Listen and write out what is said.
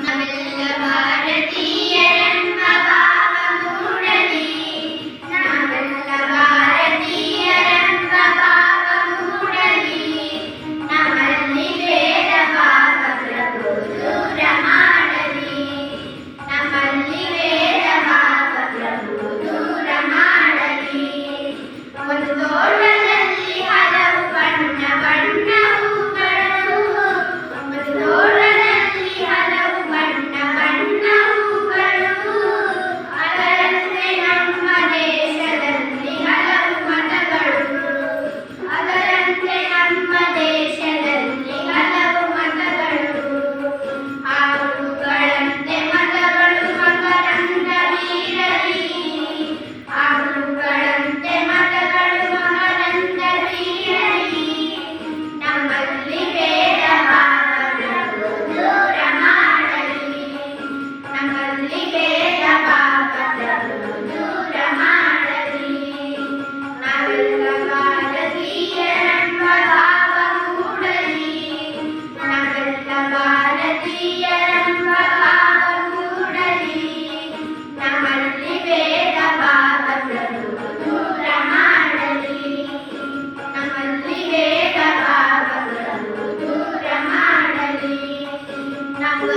ನಾವೆಲ್ಲ ಭಾರತೀಯರೆಂಬ ಭಾವ ಮೂಡಲಿ, ನಾವೆಲ್ಲ ಭಾರತೀಯರೆಂಬ ಭಾವ ಮೂಡಲಿ, ನಮ್ಮಲ್ಲಿ ಭೇದ ಭಾವ ಪ್ರಭು ದೂರ ಮಾಡಲಿ, ನಮ್ಮಲ್ಲಿ ಭೇದ ಭಾವ ಪ್ರಭು ದೂರ ಮಾಡಲಿ. ಒಂದು ತೋಟದಲ್ಲಿ ಹಲವು ಬಣ್ಣ ಬಣ್ಣ ಹೂಗಳು, ಒಂದು ತೋಟದಲ್ಲಿ ಹಲವು ಬಣ್ಣ ಬಣ್ಣ ಹೂಗಳು, ಅದರಂತೆ ನಮ್ಮ ದೇಶದಲ್ಲಿ ಹಲವು ಮತಗಳು, ಅದರಂತೆ ನಮ್ಮ ದೇಶದಲ್ಲಿ ಹಲವು ಮತಗಳು. ಆ ಹೂಗಳಂತೆ ಮತಗಳು ಮಕರಂದವೀರಲಿ, ಆ ಹೂಗಳಂತೆ ಮತಗಳು ಮಕರಂದವೀರಲಿ, ನಮ್ಮಲ್ಲಿ ಭೇದ ಭಾವ ಪ್ರಭು ದೂರ ಮಾಡಲಿ, ನಮ್ಮಲ್ಲಿ ಭೇದ ಭಾವ ಪ್ರಭು ದೂರ ಮಾಡಲಿ. ನಾವೆಲ್ಲ ಭಾರತೀಯರೆಂಬ ಭಾವ ಮೂಡಲಿ, ನಾವೆಲ್ಲ ಭಾರತೀಯರೆಂಬ ಭಾವ ಮೂಡಲಿ, ನಮ್ಮಲ್ಲಿ ಭೇದ ಭಾವ ಪ್ರಭು ದೂರ ಮಾಡಲಿ, ನಮ್ಮಲ್ಲಿ ಭೇದ ಭಾವ ಪ್ರಭು ದೂರ ಮಾಡಲಿ. ನಮ್ಮ